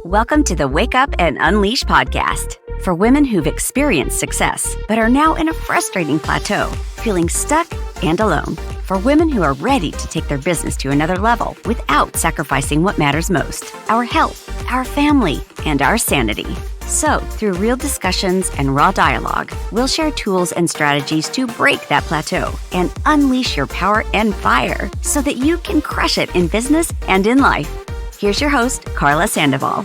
Welcome to the Wake Up and Unleash podcast for women who've experienced success but are now in a frustrating plateau, feeling stuck and alone. For women who are ready to take their business to another level without sacrificing what matters most, our health, our family, and our sanity. So, through real discussions and raw dialogue, we'll share tools and strategies to break that plateau and unleash your power and fire so that you can crush it in business and in life. Here's your host, Carla Sandoval.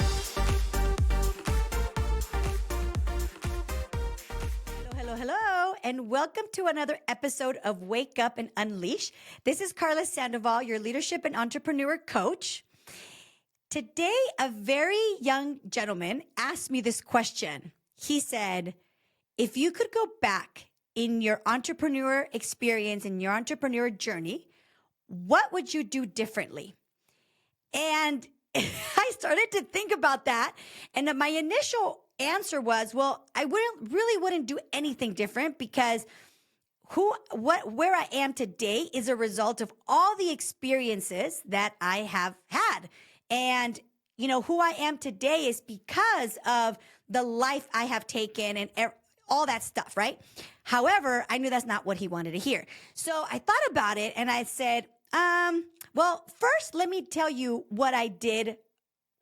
Hello, and welcome to another episode of Wake Up and Unleash. This is Carla Sandoval, your leadership and entrepreneur coach. Today, a very young gentleman asked me this question. He said, if you could go back in your entrepreneur experience, in your entrepreneur journey, what would you do differently? And I started to think about that. And my initial answer was, well, I wouldn't do anything different because where I am today is a result of all the experiences that I have had. And, who I am today is because of the life I have taken and all that stuff, right? However, I knew that's not what he wanted to hear. So I thought about it and I said, well, first, let me tell you what I did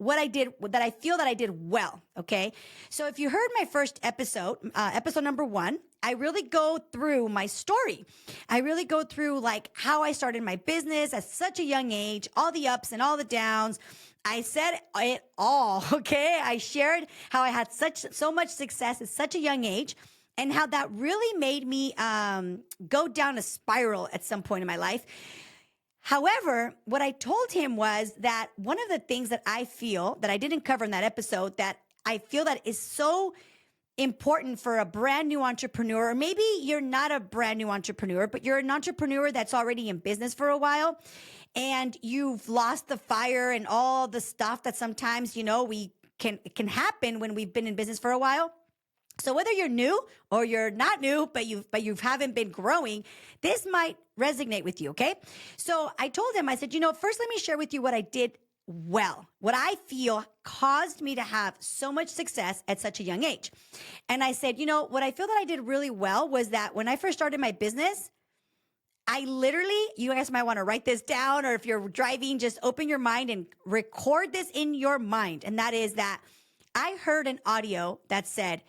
that I feel that I did well, okay? So if you heard my first episode, episode number 1, I really go through my story. I really go through like how I started my business at such a young age, all the ups and all the downs. I said it all, okay? I shared how I had so much success at such a young age and how that really made me go down a spiral at some point in my life. However, what I told him was that one of the things that I feel that I didn't cover in that episode that I feel that is so important for a brand new entrepreneur, or maybe you're not a brand new entrepreneur, but you're an entrepreneur that's already in business for a while and you've lost the fire and all the stuff that sometimes, it can happen when we've been in business for a while. So whether you're new or you're not new, but you haven't been growing, this might resonate with you, okay? So I told him, I said, first let me share with you what I did well, what I feel caused me to have so much success at such a young age. And I said, what I feel that I did really well was that when I first started my business, I literally, you guys might want to write this down, or if you're driving, just open your mind and record this in your mind. And that is that I heard an audio that said,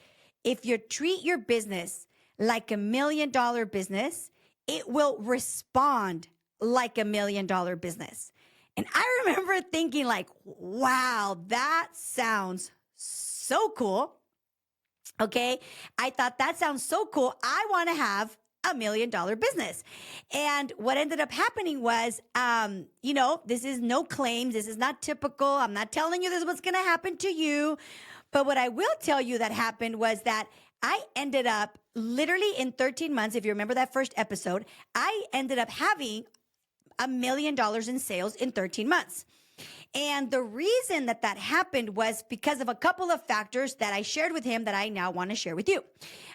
if you treat your business like $1 million business, it will respond like $1 million business. And I remember thinking like, wow, that sounds so cool. Okay. I thought that sounds so cool. I want to have $1 million business. And what ended up happening was, this is no claims. This is not typical. I'm not telling you this is what's going to happen to you. But what I will tell you that happened was that I ended up literally in 13 months, if you remember that first episode, I ended up having $1 million in sales in 13 months. And the reason that happened was because of a couple of factors that I shared with him that I now want to share with you.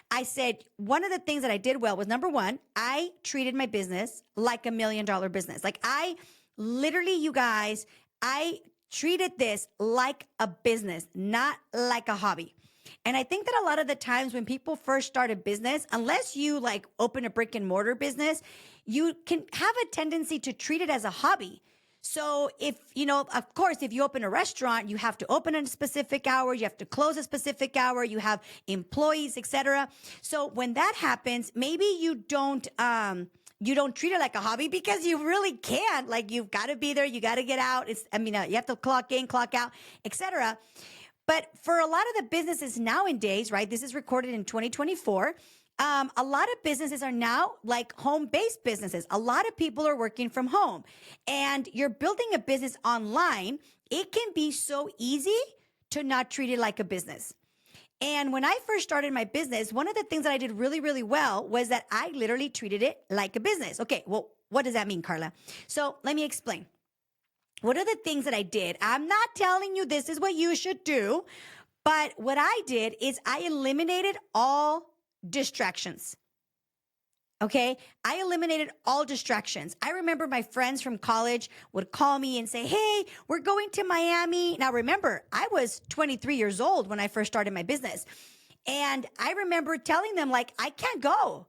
I said, one of the things that I did well was, number one, I treated my business like $1 million business. Like I literally, you guys, I treated this like a business, not like a hobby. And I think that a lot of the times when people first start a business, unless you like open a brick and mortar business, you can have a tendency to treat it as a hobby. So if, of course, if you open a restaurant, you have to open at a specific hour, you have to close a specific hour, you have employees, etc. So when that happens, maybe you don't treat it like a hobby because you really can't. Like you've got to be there, you got to get out. You have to clock in, clock out, etc. But for a lot of the businesses nowadays, right? This is recorded in 2024. A lot of businesses are now like home-based businesses. A lot of people are working from home, and you're building a business online. It can be so easy to not treat it like a business. And when I first started my business, one of the things that I did really, really well was that I literally treated it like a business. Okay, well, what does that mean, Carla? So let me explain. What are the things that I did? I'm not telling you this is what you should do, but what I did is I eliminated all distractions. Okay. I eliminated all distractions. I remember my friends from college would call me and say, "Hey, we're going to Miami." Now, remember, I was 23 years old when I first started my business. And I remember telling them, like, I can't go.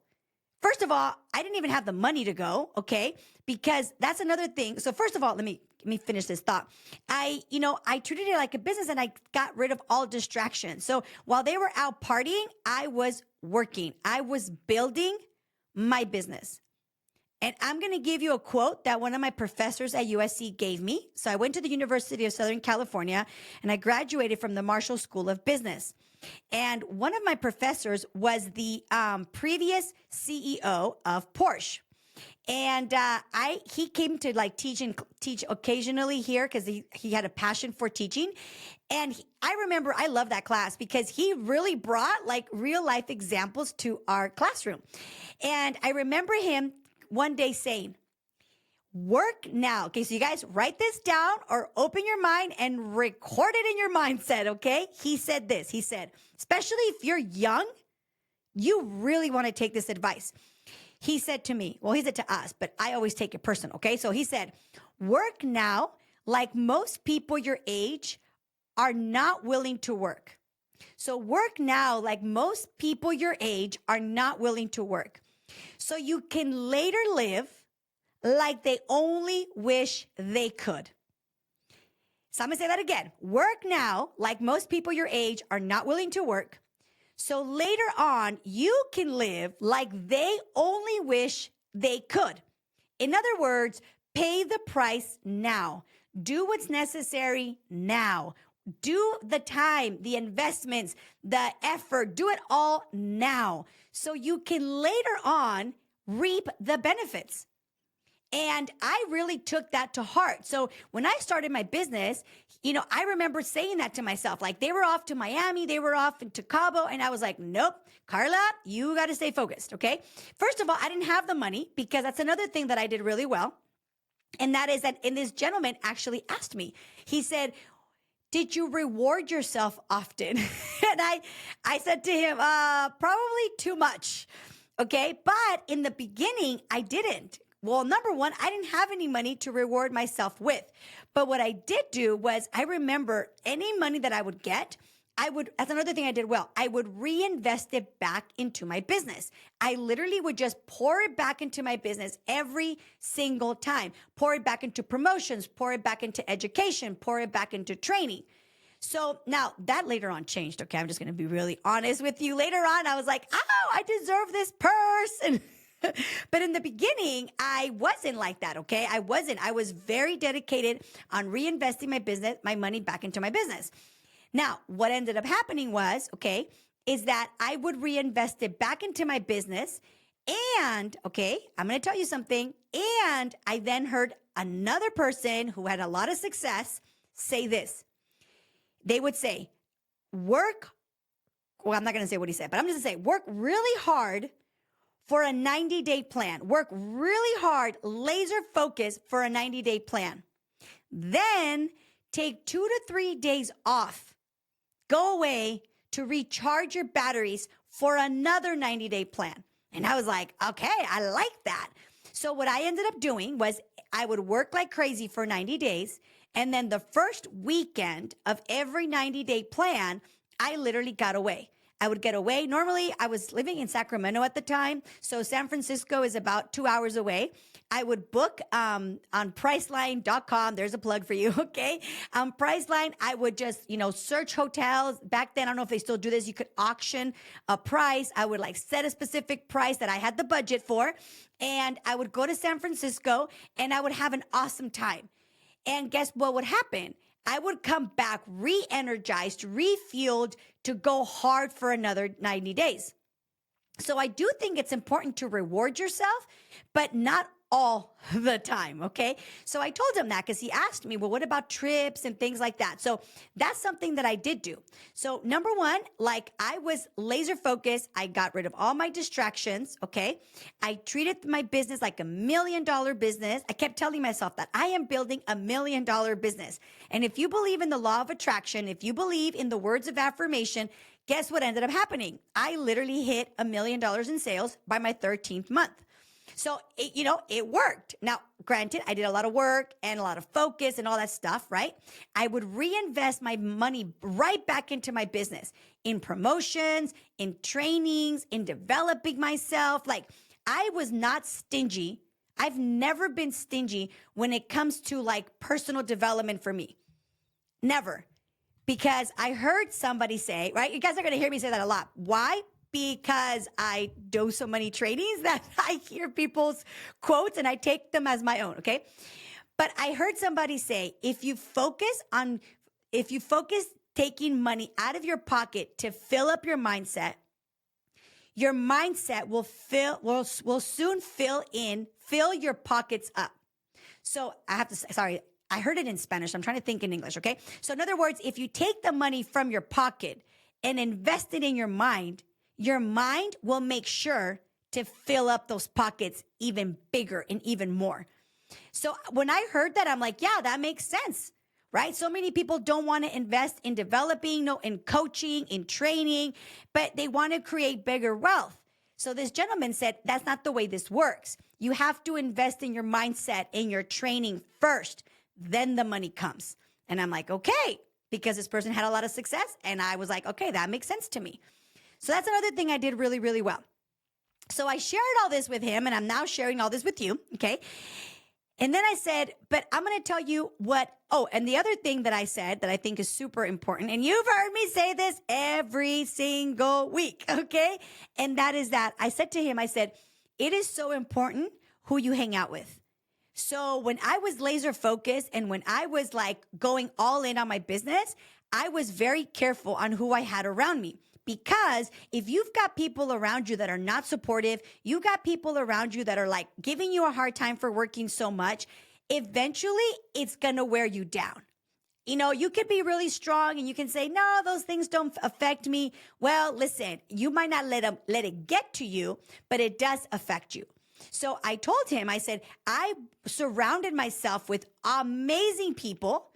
First of all, I didn't even have the money to go. Okay. Because that's another thing. So, first of all, let me finish this thought. I treated it like a business and I got rid of all distractions. So while they were out partying, I was working. I was building my business. And I'm going to give you a quote that one of my professors at USC gave me. So I went to the University of Southern California and I graduated from the Marshall School of Business. And one of my professors was the previous CEO of Porsche. And he came to like teach occasionally here because he had a passion for teaching. And I remember I love that class because he really brought like real life examples to our classroom. And I remember him one day saying, "Work now." Okay, so you guys write this down or open your mind and record it in your mindset, okay? He said this. He said, especially if you're young, you really want to take this advice. He said to me, well, he said to us, but I always take it personal, okay? So he said, "Work now like most people your age are not willing to work." So work now like most people your age are not willing to work. So you can later live like they only wish they could. So I'm going to say that again. Work now like most people your age are not willing to work. So later on, you can live like they only wish they could. In other words, pay the price now. Do what's necessary now. Do the time, the investments, the effort, do it all now. So you can later on reap the benefits. And I really took that to heart. So when I started my business, I remember saying that to myself. Like they were off to Miami, they were off to Cabo, and I was like, "Nope, Carla, you got to stay focused." Okay. First of all, I didn't have the money because that's another thing that I did really well. And that is that, and this gentleman actually asked me, he said, "Did you reward yourself often?" And I said to him, probably too much. Okay. But in the beginning, I didn't. Well, number one, I didn't have any money to reward myself with. But what I did do was I remember any money that I would get, that's another thing I did well. I would reinvest it back into my business. I literally would just pour it back into my business every single time. Pour it back into promotions, pour it back into education, pour it back into training. So now that later on changed. Okay. I'm just going to be really honest with you. Later on, I was like, "Oh, I deserve this purse." And but in the beginning, I wasn't like that, okay? I wasn't. I was very dedicated on reinvesting my business, my money back into my business. Now, what ended up happening was, okay, is that I would reinvest it back into my business. And, okay, I'm going to tell you something. And I then heard another person who had a lot of success say this. They would say, work, well, I'm not going to say what he said, but I'm just going to say, work really hard for a 90-day plan. Work really hard, laser focus for a 90-day plan. Then take 2 to 3 days off. Go away to recharge your batteries for another 90-day plan. And I was like, okay, I like that. So what I ended up doing was I would work like crazy for 90 days. And then the first weekend of every 90-day plan, I literally got away. I would get away. Normally, I was living in Sacramento at the time. So San Francisco is about 2 hours away. I would book on Priceline.com. There's a plug for you, okay? On Priceline, I would just, search hotels. Back then, I don't know if they still do this. You could auction a price. I would set a specific price that I had the budget for. And I would go to San Francisco and I would have an awesome time. And guess what would happen? I would come back re-energized, refueled to go hard for another 90 days. So I do think it's important to reward yourself, but not all the time. Okay. So I told him that because he asked me, well, what about trips and things like that? So that's something that I did do. So number one, like I was laser focused. I got rid of all my distractions. Okay. I treated my business like $1 million business. I kept telling myself that I am building $1 million business. And if you believe in the law of attraction, if you believe in the words of affirmation, guess what ended up happening? I literally hit $1 million in sales by my 13th month. So, it worked. Now, granted, I did a lot of work and a lot of focus and all that stuff, right? I would reinvest my money right back into my business in promotions, in trainings, in developing myself. Like, I was not stingy. I've never been stingy when it comes to like personal development for me. Never. Because I heard somebody say, right? You guys are going to hear me say that a lot. Why? Because I do so many trainings that I hear people's quotes and I take them as my own, okay? But I heard somebody say, if you focus taking money out of your pocket to fill up your mindset will soon fill your pockets up. So I have to say, sorry, I heard it in Spanish. I'm trying to think in English, okay? So in other words, if you take the money from your pocket and invest it in your mind will make sure to fill up those pockets even bigger and even more. So when I heard that, I'm like, yeah, that makes sense, right? So many people don't want to invest in developing, in coaching, in training, but they want to create bigger wealth. So this gentleman said, that's not the way this works. You have to invest in your mindset, in your training first, then the money comes. And I'm like, okay, because this person had a lot of success. And I was like, okay, that makes sense to me. So that's another thing I did really, really well. So I shared all this with him and I'm now sharing all this with you. Okay. And then I said, but I'm going to tell you and the other thing that I said that I think is super important, and you've heard me say this every single week. Okay. And that is that I said to him, it is so important who you hang out with. So when I was laser focused and when I was like going all in on my business, I was very careful on who I had around me. Because if you've got people around you that are not supportive, you got people around you that are like giving you a hard time for working so much, eventually it's going to wear you down. You could be really strong and you can say, no, those things don't affect me. Well, listen, you might not let it get to you, but it does affect you. So I told him, I said, I surrounded myself with amazing people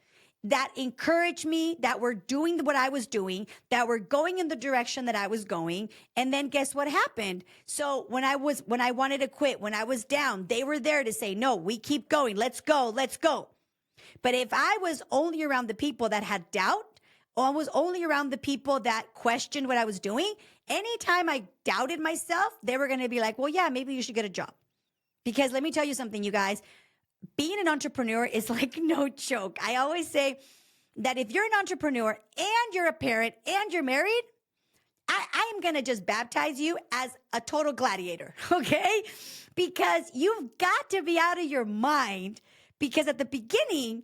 that encouraged me, that were doing what I was doing, that were going in the direction that I was going. And then guess what happened? So when I wanted to quit, when I was down, they were there to say, no, we keep going. Let's go. Let's go. But if I was only around the people that had doubt, or I was only around the people that questioned what I was doing, anytime I doubted myself, they were going to be like, well, yeah, maybe you should get a job. Because let me tell you something, you guys, being an entrepreneur is like no joke. I always say that if you're an entrepreneur and you're a parent and you're married, I am going to just baptize you as a total gladiator, okay? Because you've got to be out of your mind, because at the beginning,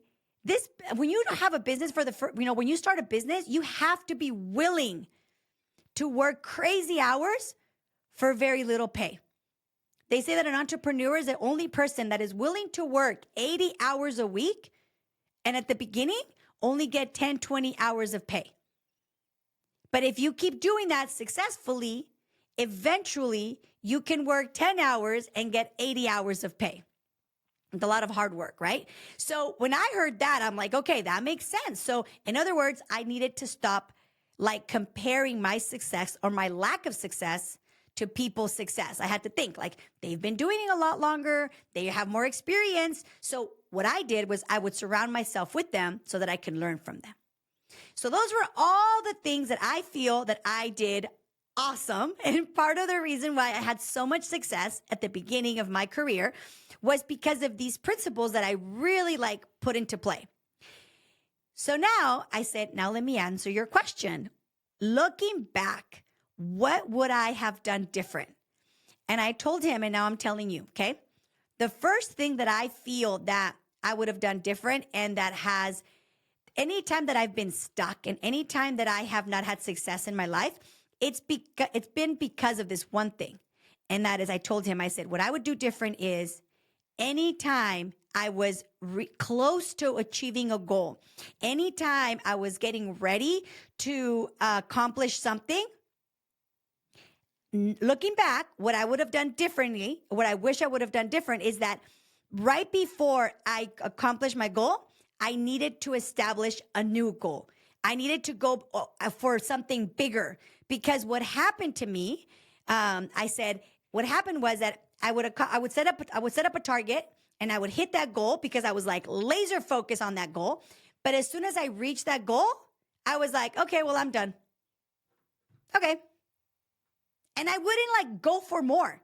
when you have a business when you start a business, you have to be willing to work crazy hours for very little pay. They say that an entrepreneur is the only person that is willing to work 80 hours a week and at the beginning only get 10, 20 hours of pay. But if you keep doing that successfully, eventually you can work 10 hours and get 80 hours of pay. It's a lot of hard work, right? So when I heard that, I'm like, okay, that makes sense. So in other words, I needed to stop like comparing my success or my lack of success to people's success. I had to think like they've been doing it a lot longer. They have more experience. So what I did was I would surround myself with them so that I could learn from them. So those were all the things that I feel that I did awesome. And part of the reason why I had so much success at the beginning of my career was because of these principles that I really like put into play. So now I said, now let me answer your question. Looking back, what would I have done different? And I told him, and now I'm telling you, okay? The first thing that I feel that I would have done different, and that has, anytime that I've been stuck and anytime that I have not had success in my life, it's been because of this one thing. And that is, I told him, I said, what I would do different is anytime I was close to achieving a goal, anytime I was getting ready to accomplish something, looking back, what I would have done differently, what I wish I would have done different is that right before I accomplished my goal, I needed to establish a new goal. I needed to go for something bigger because what happened to me, what happened was that I would set up a target and I would hit that goal because I was like laser focused on that goal. But as soon as I reached that goal, I was like, okay, well, I'm done. Okay. And I wouldn't like go for more.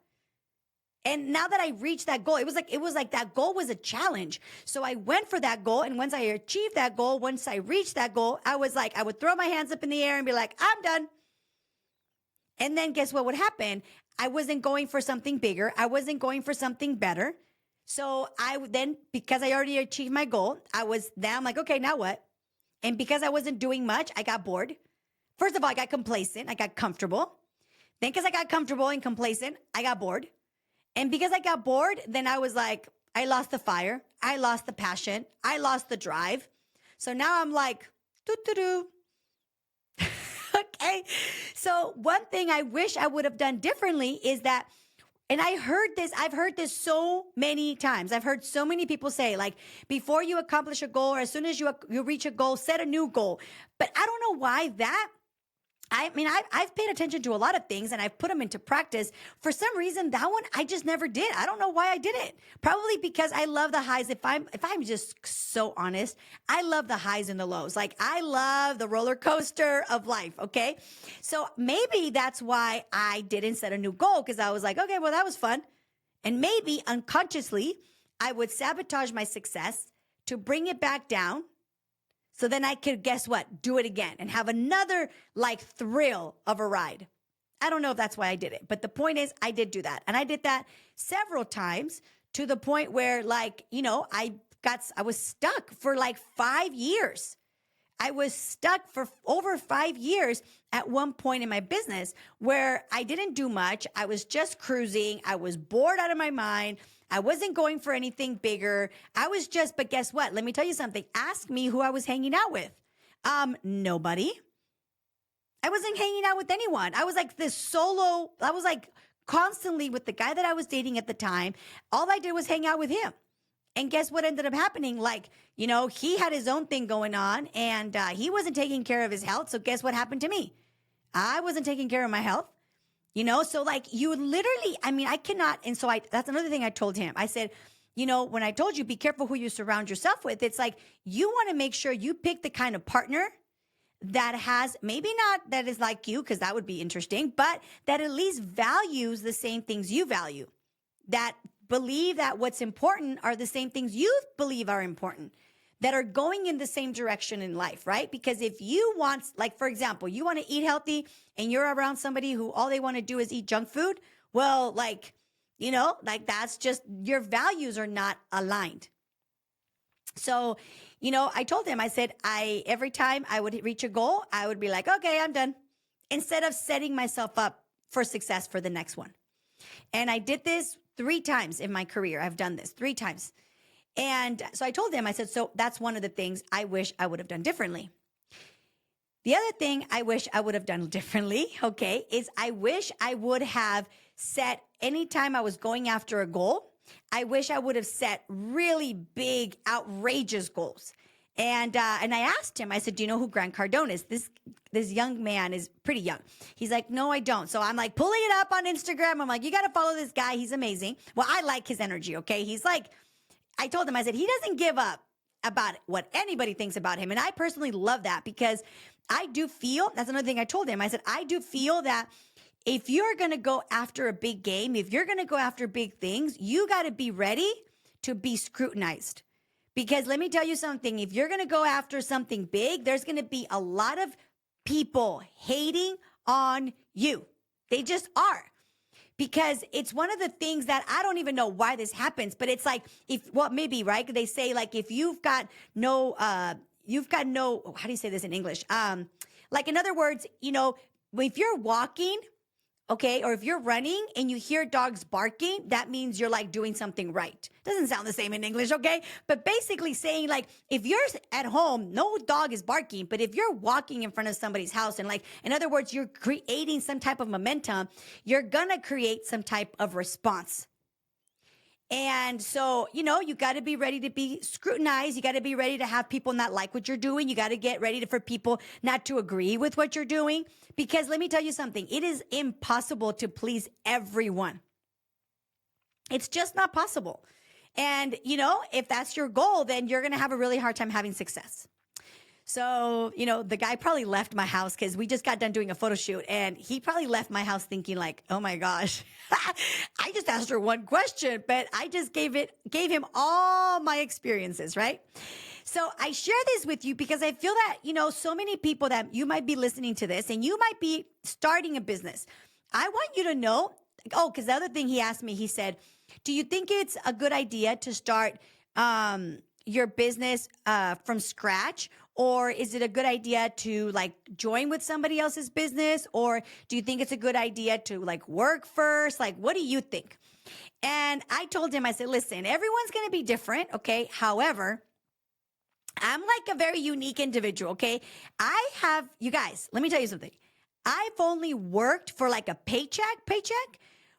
And now that I reached that goal, it was like that goal was a challenge. So I went for that goal. And once I achieved that goal, once I reached that goal, I was like, I would throw my hands up in the air and be like, I'm done. And then guess what would happen? I wasn't going for something bigger. I wasn't going for something better. So because I already achieved my goal, I'm like, okay, now what? And because I wasn't doing much, I got bored. First of all, I got complacent. I got comfortable. Then because I got comfortable and complacent, I got bored. And because I got bored, then I was like, I lost the fire. I lost the passion. I lost the drive. So now I'm like, doo-doo-doo. Okay. So one thing I wish I would have done differently is that, and I've heard this so many times. I've heard so many people say, like, before you accomplish a goal or as soon as you reach a goal, set a new goal. But I don't know why I've paid attention to a lot of things and I've put them into practice. For some reason, that one I just never did. I don't know why I did it. Probably because I love the highs. If I'm just so honest, I love the highs and the lows. Like I love the roller coaster of life. Okay. So maybe that's why I didn't set a new goal because I was like, okay, well, that was fun. And maybe unconsciously, I would sabotage my success to bring it back down. So then I could, guess what, do it again and have another like thrill of a ride. I don't know if that's why I did it, but the point is I did do that. And I did that several times to the point where like, I was stuck for like 5 years. I was stuck for over 5 years at one point in my business where I didn't do much. I was just cruising. I was bored out of my mind. I wasn't going for anything bigger. But guess what? Let me tell you something. Ask me who I was hanging out with. Nobody. I wasn't hanging out with anyone. I was like I was like constantly with the guy that I was dating at the time. All I did was hang out with him. And guess what ended up happening? Like, he had his own thing going on and he wasn't taking care of his health. So guess what happened to me? I wasn't taking care of my health. So like you literally, I cannot. And so that's another thing I told him. I said, when I told you, be careful who you surround yourself with. It's like, you want to make sure you pick the kind of partner that has, maybe not that is like you, because that would be interesting, but that at least values the same things you value, that believe that what's important are the same things you believe are important, that are going in the same direction in life, right? Because if you want, like, for example, you want to eat healthy and you're around somebody who all they want to do is eat junk food, well, like, that's just, your values are not aligned. So, I told him, I said, every time I would reach a goal, I would be like, okay, I'm done, instead of setting myself up for success for the next one. And I did this 3 times in my career. I've done this 3 times. And so I told him, I said, so that's one of the things I wish I would have done differently. The other thing I wish I would have done differently, okay, is I wish I would have set, anytime I was going after a goal, I wish I would have set really big, outrageous goals. And I asked him, I said, do you know who Grant Cardone is? This young man is pretty young. He's like, no, I don't. So I'm like pulling it up on Instagram. I'm like, you got to follow this guy. He's amazing. Well, I like his energy, okay? He's like, I told him, I said, he doesn't give up about what anybody thinks about him. And I personally love that because I do feel, that's another thing I told him. I said, I do feel that if you're going to go after a big game, if you're going to go after big things, you got to be ready to be scrutinized. Because let me tell you something, if you're going to go after something big, there's going to be a lot of people hating on you. They just are. Because it's one of the things that I don't even know why this happens, but it's like, maybe, right? They say like, if you've got no, how do you say this in English? Like in other words, if you're walking okay, or if you're running and you hear dogs barking, that means you're like doing something right. Doesn't sound the same in English, okay? But basically saying like, if you're at home, no dog is barking, but if you're walking in front of somebody's house and like, in other words, you're creating some type of momentum, you're gonna create some type of response. And so, you got to be ready to be scrutinized. You got to be ready to have people not like what you're doing. You got to get ready for people not to agree with what you're doing. Because let me tell you something, it is impossible to please everyone. It's just not possible. And, if that's your goal, then you're going to have a really hard time having success. So, the guy probably left my house because we just got done doing a photo shoot, and he probably left my house thinking like, oh my gosh, I just asked her one question, but I just gave him all my experiences, right? So I share this with you because I feel that, so many people that you might be listening to this and you might be starting a business. I want you to know, because the other thing he asked me, he said, do you think it's a good idea to start your business from scratch? Or is it a good idea to like join with somebody else's business? Or do you think it's a good idea to like work first? Like, what do you think? And I told him, I said, listen, everyone's going to be different. Okay. However, I'm like a very unique individual. Okay. You guys, let me tell you something. I've only worked for like a paycheck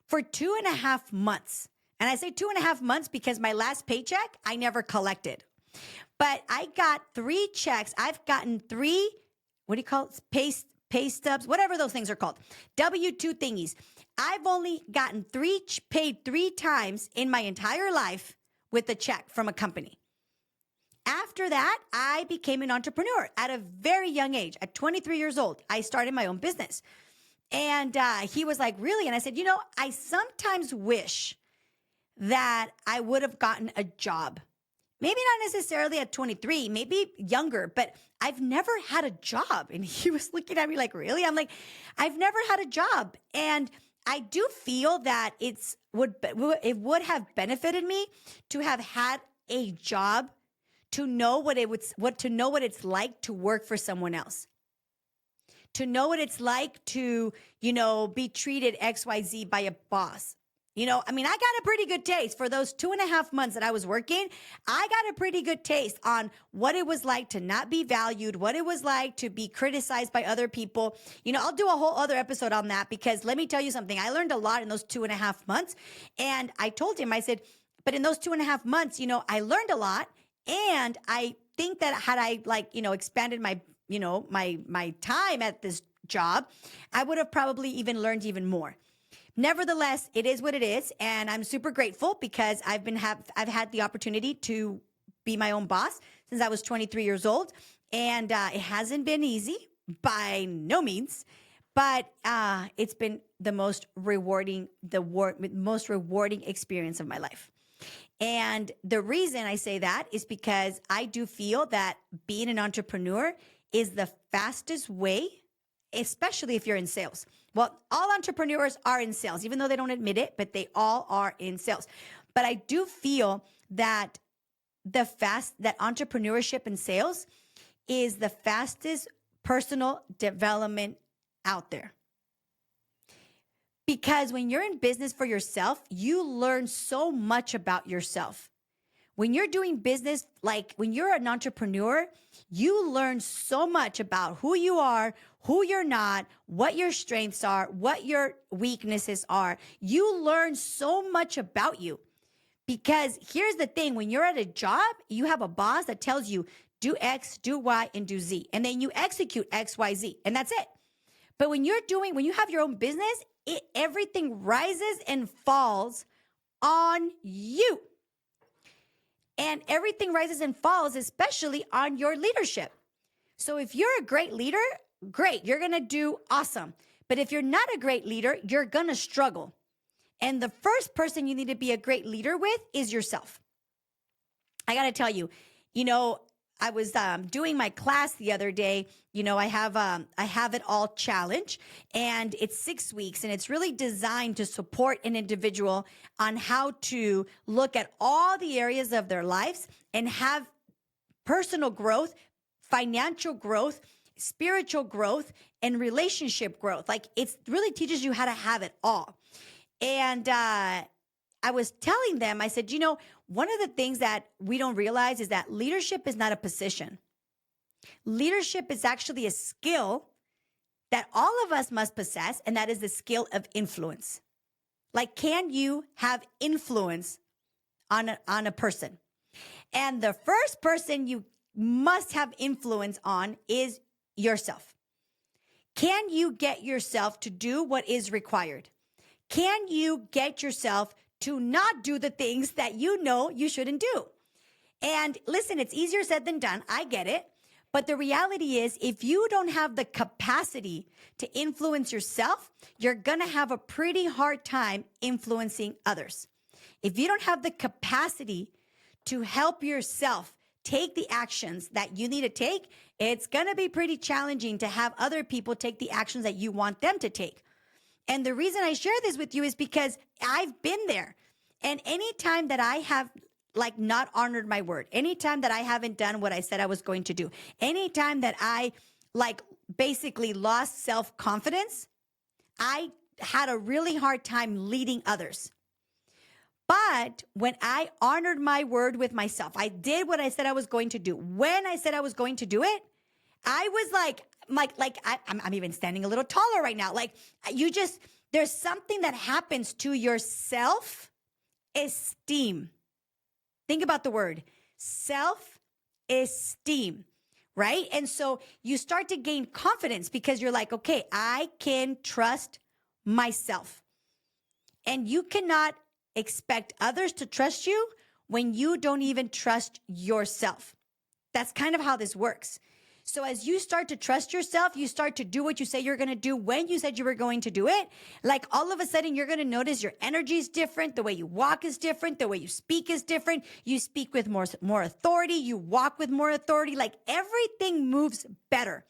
for 2.5 months. And I say 2.5 months because my last paycheck, I never collected. But I got 3 checks. I've gotten 3, what do you call it? Pay stubs, whatever those things are called. W-2 thingies. I've only gotten paid 3 times in my entire life with a check from a company. After that, I became an entrepreneur at a very young age. At 23 years old, I started my own business. And he was like, really? And I said, I sometimes wish that I would have gotten a job. Maybe not necessarily at 23, maybe younger, but I've never had a job. And he was looking at me like, really? I'm like, I've never had a job. And I do feel that it would have benefited me to have had a job, to know what it's like to work for someone else. To know what it's like to, be treated XYZ by a boss. I got a pretty good taste for those 2.5 months that I was working. I got a pretty good taste on what it was like to not be valued, what it was like to be criticized by other people. I'll do a whole other episode on that because let me tell you something. I learned a lot in those 2.5 months. And I told him, I said, but in those 2.5 months, I learned a lot. And I think that had I expanded my, my time at this job, I would have probably even learned even more. Nevertheless, it is what it is, and I'm super grateful because I've had the opportunity to be my own boss since I was 23 years old, and it hasn't been easy by no means, but it's been the most rewarding experience of my life. And the reason I say that is because I do feel that being an entrepreneur is the fastest way, especially if you're in sales. Well, all entrepreneurs are in sales, even though they don't admit it, but they all are in sales. But I do feel that that entrepreneurship and sales is the fastest personal development out there. Because when you're in business for yourself, you learn so much about yourself. When you're doing business, like when you're an entrepreneur, you learn so much about who you are, who you're not, what your strengths are, what your weaknesses are. You learn so much about you. Because here's the thing, when you're at a job, you have a boss that tells you, do X, do Y, and do Z. And then you execute X, Y, Z, and that's it. But when you have your own business, everything rises and falls on you. And everything rises and falls, especially on your leadership. So if you're a great leader, great, you're going to do awesome. But if you're not a great leader, you're going to struggle. And the first person you need to be a great leader with is yourself. I got to tell you, I was doing my class the other day. I have it all challenge, and it's 6 weeks, and it's really designed to support an individual on how to look at all the areas of their lives and have personal growth, financial growth, spiritual growth and relationship growth. Like it really teaches you how to have it all. And I was telling them, I said, one of the things that we don't realize is that leadership is not a position. Leadership is actually a skill that all of us must possess, and that is the skill of influence. Like, can you have influence on a person? And the first person you must have influence on is yourself. Can you get yourself to do what is required? Can you get yourself to not do the things that you know you shouldn't do? And listen, it's easier said than done. I get it. But the reality is, if you don't have the capacity to influence yourself, you're going to have a pretty hard time influencing others. If you don't have the capacity to help yourself take the actions that you need to take, it's going to be pretty challenging to have other people take the actions that you want them to take. And the reason I share this with you is because I've been there. And anytime that I have not honored my word, anytime that I haven't done what I said I was going to do, anytime that I basically lost self-confidence, I had a really hard time leading others. But when I honored my word with myself, I did what I said I was going to do. When I said I was going to do it, I was I'm even standing a little taller right now. There's something that happens to your self-esteem. Think about the word self-esteem, right? And so you start to gain confidence because you're like, okay, I can trust myself. And you cannot expect others to trust you when you don't even trust yourself. That's kind of how this works. So as you start to trust yourself, you start to do what you say you're going to do when you said you were going to do it. Like all of a sudden, you're going to notice your energy is different. The way you walk is different. The way you speak is different. You speak with more authority. You walk with more authority. Like everything moves better.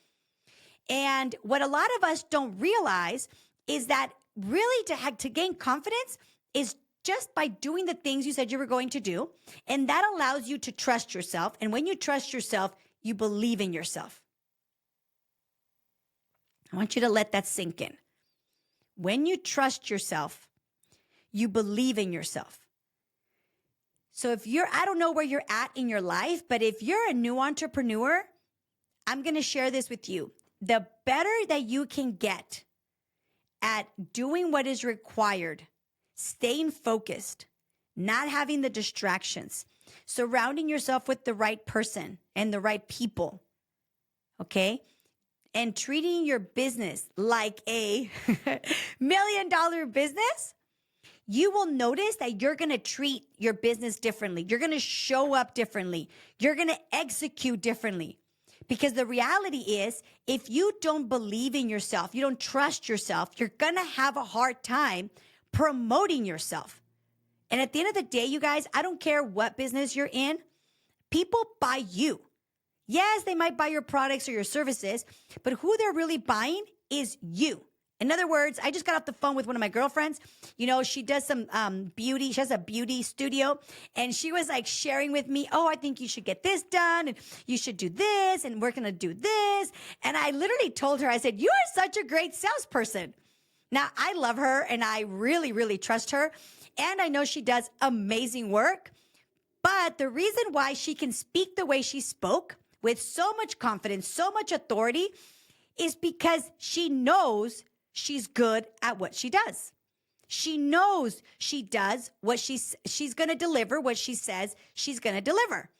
And what a lot of us don't realize is that really to gain confidence is just by doing the things you said you were going to do. And that allows you to trust yourself. And when you trust yourself, you believe in yourself. I want you to let that sink in. When you trust yourself, you believe in yourself. So I don't know where you're at in your life, but if you're a new entrepreneur, I'm going to share this with you. The better that you can get at doing what is required, staying focused, not having the distractions, surrounding yourself with the right person and the right people, okay? And treating your business like a $1 million business, you will notice that you're going to treat your business differently. You're going to show up differently. You're going to execute differently. Because the reality is, if you don't believe in yourself, you don't trust yourself, you're going to have a hard time promoting yourself. And at the end of the day, you guys, I don't care what business you're in, people buy you. Yes, they might buy your products or your services, but who they're really buying is you. In other words, I just got off the phone with one of my girlfriends. She does some beauty. She has a beauty studio. And she was sharing with me, I think you should get this done. And you should do this. And we're going to do this. And I literally told her, I said, you are such a great salesperson. Now, I love her and I really, really trust her. And I know she does amazing work. But the reason why she can speak the way she spoke with so much confidence, so much authority, is because she knows she's good at what she does. She knows she does what she's going to deliver, what she says she's going to deliver,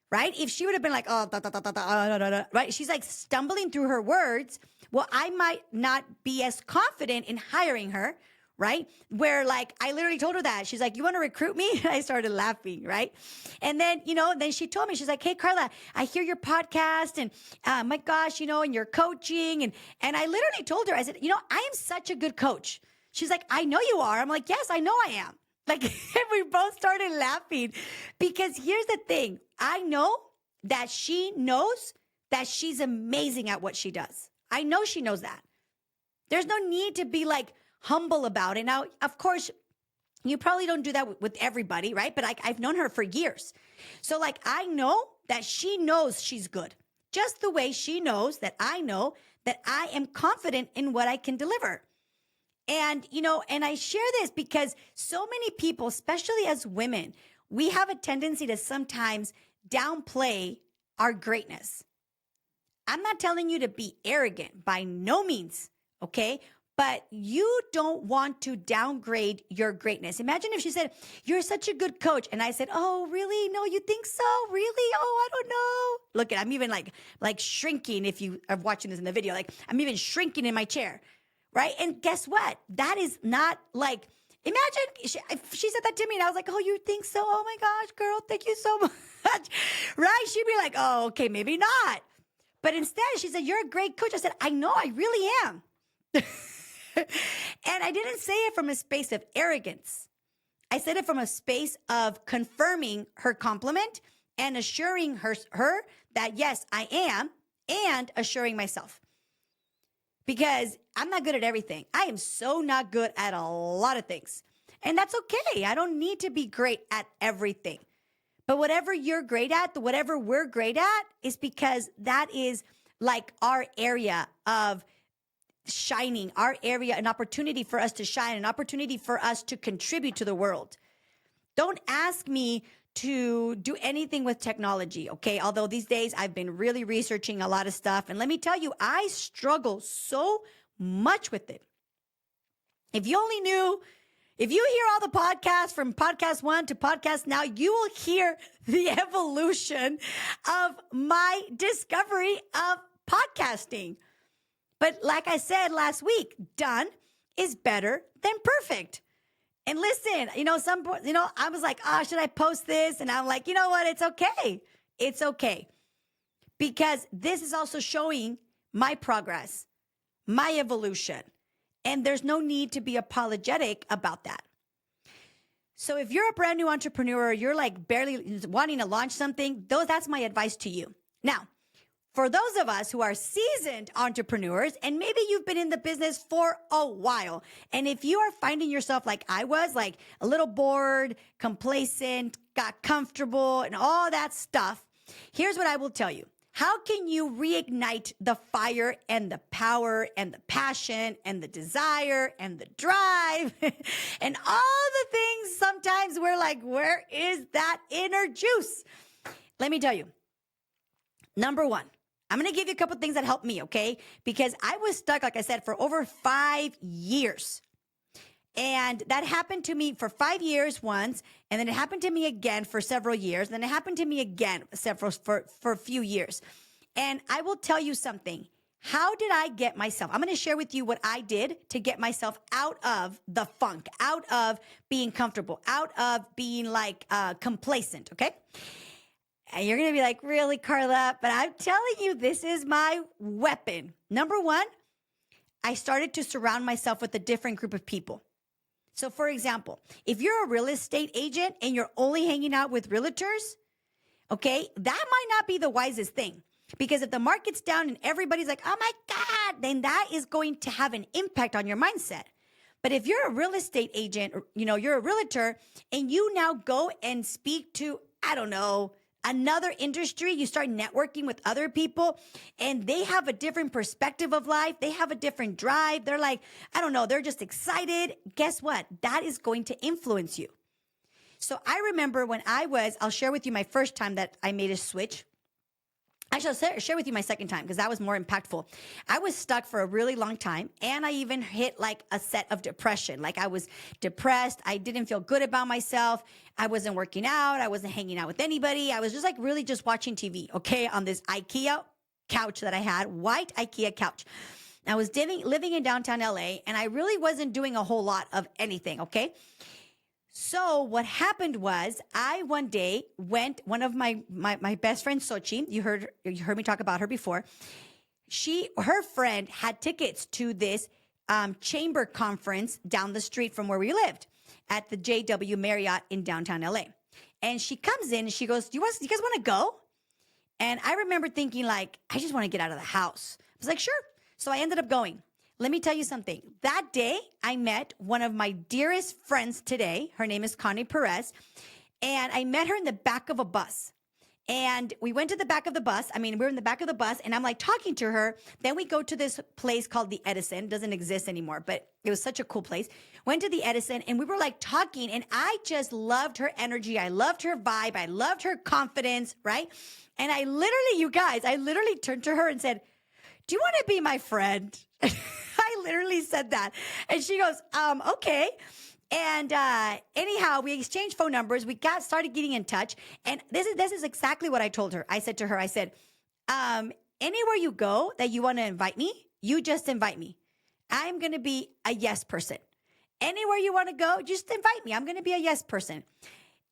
right? If she would have been like, right? She's stumbling through her words. Well, I might not be as confident in hiring her, right? Where I literally told her that. She's like, you want to recruit me? And I started laughing, right? And then, then she told me, she's like, hey, Carla, I hear your podcast and my gosh, and you're coaching. And I literally told her, I said, I am such a good coach. She's like, I know you are. I'm like, yes, I know I am. And we both started laughing because here's the thing. I know that she knows that she's amazing at what she does. I know she knows that. There's no need to be humble about it. Now, of course, you probably don't do that with everybody, right? But I've known her for years. So I know that she knows she's good. just the way she knows that I know that I am confident in what I can deliver. And, and I share this because so many people, especially as women, we have a tendency to sometimes downplay our greatness. I'm not telling you to be arrogant by no means, okay? But you don't want to downgrade your greatness. Imagine if she said, "You're such a good coach." And I said, "Oh, really? No, you think so? Really? Oh, I don't know." Look, I'm even like shrinking if you are watching this in the video. Like I'm even shrinking in my chair, right? And guess what? That is not like, imagine if she said that to me and I was like, "Oh, you think so? Oh my gosh, girl, thank you so much." Right? She'd be like, "Oh, okay, maybe not." But instead she said, "You're a great coach." I said, "I know, I really am." And I didn't say it from a space of arrogance. I said it from a space of confirming her compliment and assuring her that, yes, I am, and assuring myself. Because I'm not good at everything. I am so not good at a lot of things. And that's okay. I don't need to be great at everything. But whatever you're great at, whatever we're great at, is because that is like our area of shining, our area, an opportunity for us to shine, an opportunity for us to contribute to the world. Don't ask me to do anything with technology, okay? Although these days I've been really researching a lot of stuff. And let me tell you, I struggle so much with it. If you only knew, if you hear all the podcasts from podcast 1 to podcast now, you will hear the evolution of my discovery of podcasting. But like I said last week, done is better than perfect. And listen, I was like, should I post this? And I'm like, you know what? It's okay. It's okay. Because this is also showing my progress, my evolution. And there's no need to be apologetic about that. So if you're a brand new entrepreneur, you're like barely wanting to launch something, that's my advice to you. Now, for those of us who are seasoned entrepreneurs, and maybe you've been in the business for a while, and if you are finding yourself like I was, like a little bored, complacent, got comfortable, and all that stuff, here's what I will tell you. How can you reignite the fire and the power and the passion and the desire and the drive and all the things sometimes we're like, where is that inner juice? Let me tell you. Number one, I'm going to give you a couple things that helped me, okay? Because I was stuck, like I said, for over 5 years. And that happened to me for 5 years once, and then it happened to me again for several years, and then it happened to me again for a few years. And I will tell you something. How did I get myself? I'm going to share with you what I did to get myself out of the funk, out of being comfortable, out of being like complacent, okay? And you're going to be like, really, Carla? But I'm telling you, this is my weapon. Number one, I started to surround myself with a different group of people. So for example, if you're a real estate agent and you're only hanging out with realtors, okay, that might not be the wisest thing. Because if the market's down and everybody's like, oh my God, then that is going to have an impact on your mindset. But if you're a real estate agent, or, you're a realtor and you now go and speak to, I don't know, another industry, you start networking with other people and they have a different perspective of life. They have a different drive. They're like, I don't know, they're just excited. Guess what? That is going to influence you. So I remember when I'll share with you my first time that I made a switch. I shall share with you my second time because that was more impactful. I was stuck for a really long time and I even hit like a set of depression. Like I was depressed. I didn't feel good about myself. I wasn't working out. I wasn't hanging out with anybody. I was just like really just watching TV, okay, on this IKEA couch that I had, white IKEA couch. I was living in downtown LA and I really wasn't doing a whole lot of anything, okay? So what happened was I one day one of my best friend, Sochi, you heard me talk about her before. Her friend had tickets to this chamber conference down the street from where we lived at the JW Marriott in downtown LA. And she comes in and she goes, do you guys want to go? And I remember thinking like, I just want to get out of the house. I was like, sure. So I ended up going. Let me tell you something. That day, I met one of my dearest friends today. Her name is Connie Perez. And I met her in the back of a bus. And we went to the back of the bus. I mean, we're in the back of the bus and I'm like talking to her. Then we go to this place called the Edison. It doesn't exist anymore, but it was such a cool place. Went to the Edison and we were like talking and I just loved her energy. I loved her vibe. I loved her confidence, right? And I literally, you guys, I literally turned to her and said, do you want to be my friend? I literally said that. And she goes, okay. And anyhow, we exchanged phone numbers. We started getting in touch. And this is exactly what I told her. I said to her, I said, anywhere you go that you want to invite me, you just invite me. I'm going to be a yes person. Anywhere you want to go, just invite me. I'm going to be a yes person.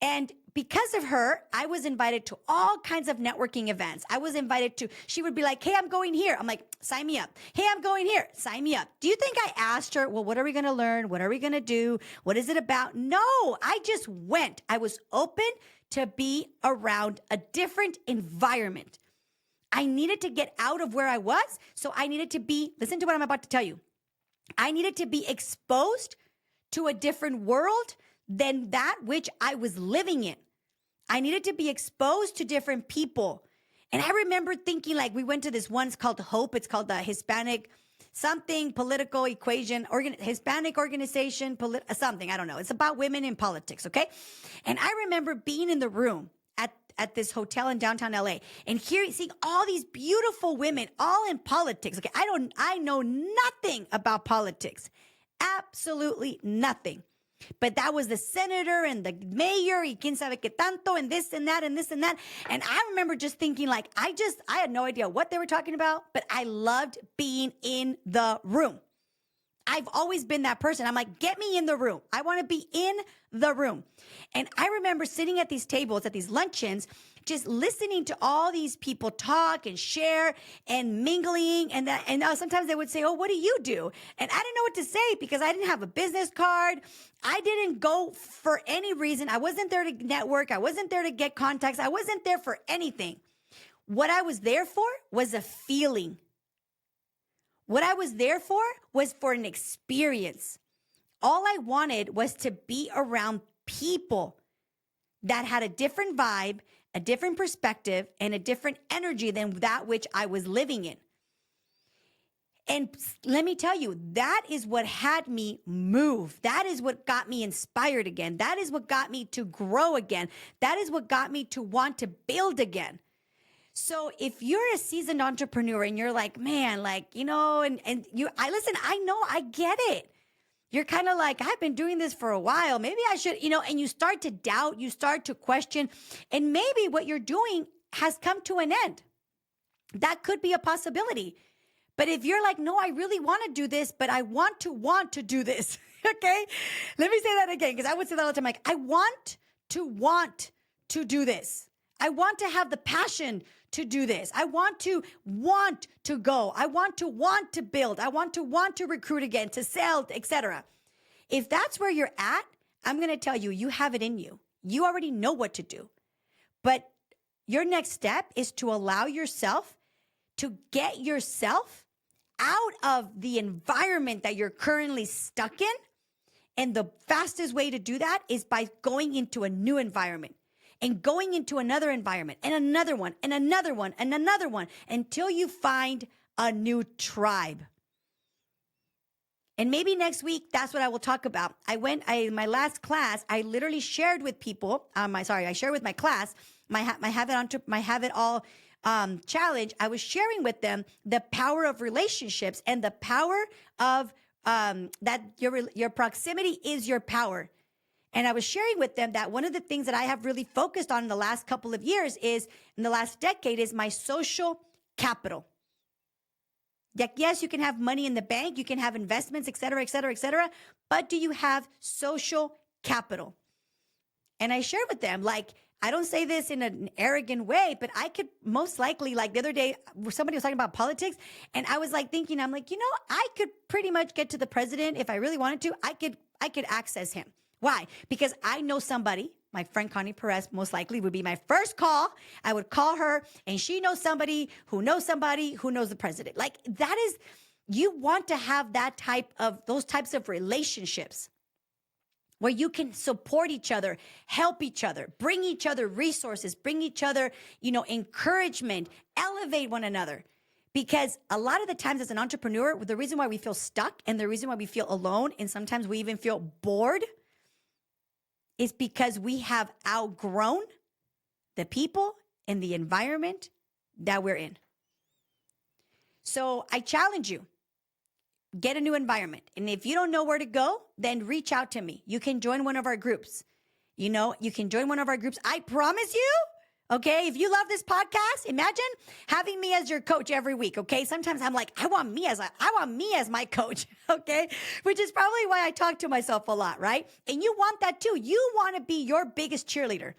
And because of her, I was invited to all kinds of networking events. I was invited to, she would be like, hey, I'm going here. I'm like, sign me up. Hey, I'm going here. Sign me up. Do you think I asked her, well, what are we going to learn? What are we going to do? What is it about? No, I just went. I was open to be around a different environment. I needed to get out of where I was. So I needed to be, listen to what I'm about to tell you. I needed to be exposed to a different world than that which I was living in. I needed to be exposed to different people. And I remember thinking, like, we went to this one, it's called HOPE. It's called the Hispanic something political equation, Hispanic organization, something, I don't know. It's about women in politics, okay? And I remember being in the room at this hotel in downtown LA and seeing all these beautiful women all in politics. Okay, I know nothing about politics. Absolutely nothing. But that was the senator and the mayor y quién sabe qué tanto and this and that and this and that. And I remember just thinking like, I had no idea what they were talking about, but I loved being in the room. I've always been that person. I'm like, get me in the room. I want to be in the room. And I remember sitting at these tables, at these luncheons, just listening to all these people talk and share and mingling. And sometimes they would say, oh, what do you do? And I didn't know what to say because I didn't have a business card. I didn't go for any reason. I wasn't there to network. I wasn't there to get contacts. I wasn't there for anything. What I was there for was a feeling. What I was there for was for an experience. All I wanted was to be around people that had a different vibe, a different perspective, and a different energy than that which I was living in. And let me tell you, that is what had me move. That is what got me inspired again. That is what got me to grow again. That is what got me to want to build again. So if you're a seasoned entrepreneur and you're like, man, like, you know, I know, I get it. You're kind of like, I've been doing this for a while. Maybe I should, and you start to doubt, you start to question, and maybe what you're doing has come to an end. That could be a possibility. But if you're like, no, I really want to do this, but I want to do this. Okay. Let me say that again. Cause I would say that all the time. Like, I want to do this. I want to have the passion to do this. I want to go. I want to build. I want to recruit again, to sell, etc. If that's where you're at, I'm going to tell you, you have it in you. You already know what to do. But your next step is to allow yourself to get yourself out of the environment that you're currently stuck in. And the fastest way to do that is by going into a new environment. And going into another environment and another one and another one and another one until you find a new tribe. And maybe next week, that's what I will talk about. My last class, I literally shared with people, I shared with my class, my Have It All challenge. I was sharing with them the power of relationships and the power of that your proximity is your power. And I was sharing with them that one of the things that I have really focused on in the last couple of years in the last decade is my social capital. Yes, you can have money in the bank, you can have investments, et cetera, et cetera, et cetera. But do you have social capital? And I shared with them, like, I don't say this in an arrogant way, but I could most likely, like the other day, somebody was talking about politics, and I was like thinking, I'm like, I could pretty much get to the president if I really wanted to. I could access him. Why? Because I know somebody, my friend Connie Perez most likely would be my first call. I would call her and she knows somebody who knows the president. Like that is, you want to have those types of relationships. where you can support each other, help each other, bring each other resources, bring each other, encouragement, elevate one another. Because a lot of the times as an entrepreneur, the reason why we feel stuck and the reason why we feel alone and sometimes we even feel bored is because we have outgrown the people and the environment that we're in. So I challenge you, get a new environment. And if you don't know where to go, then reach out to me. You can join one of our groups. You can join one of our groups. I promise you, okay, if you love this podcast, imagine having me as your coach every week, okay? Sometimes I'm like, I want me as my coach, okay? Which is probably why I talk to myself a lot, right? And you want that too. You want to be your biggest cheerleader.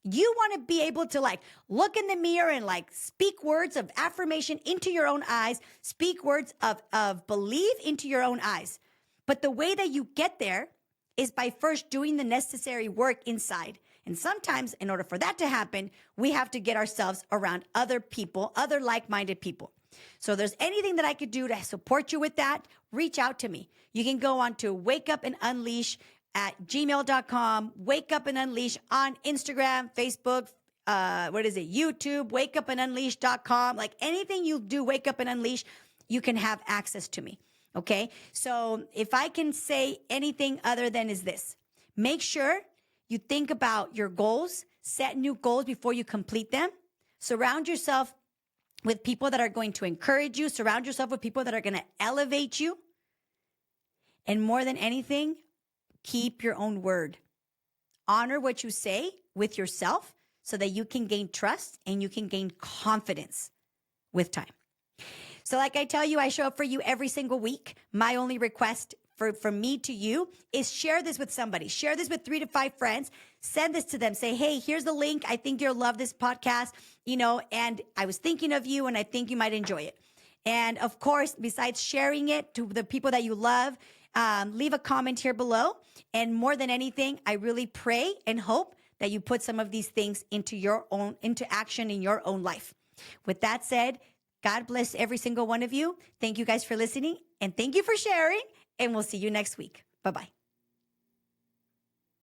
You want to be able to look in the mirror and speak words of affirmation into your own eyes, speak words of belief into your own eyes. But the way that you get there is by first doing the necessary work inside. And sometimes in order for that to happen, we have to get ourselves around other people, other like-minded people. So if there's anything that I could do to support you with that, reach out to me. You can go on to Wake Up and Unleash at gmail.com, Wake Up and Unleash on Instagram, Facebook, YouTube, wakeupandunleash.com. Anything you do, Wake Up and Unleash, you can have access to me. Okay. So if I can say anything other than is this, make sure you think about your goals, set new goals before you complete them. Surround yourself with people that are going to encourage you. Surround yourself with people that are going to elevate you. And more than anything, keep your own word. Honor what you say with yourself so that you can gain trust and you can gain confidence with time. So like I tell you, I show up for you every single week. My only request from me to you is share this with somebody. Share this with 3 to 5 friends. Send this to them. Say, hey, here's the link. I think you'll love this podcast, and I was thinking of you and I think you might enjoy it. And of course, besides sharing it to the people that you love, leave a comment here below. And more than anything, I really pray and hope that you put some of these things into action in your own life. With that said, God bless every single one of you. Thank you guys for listening and thank you for sharing. And we'll see you next week. Bye-bye.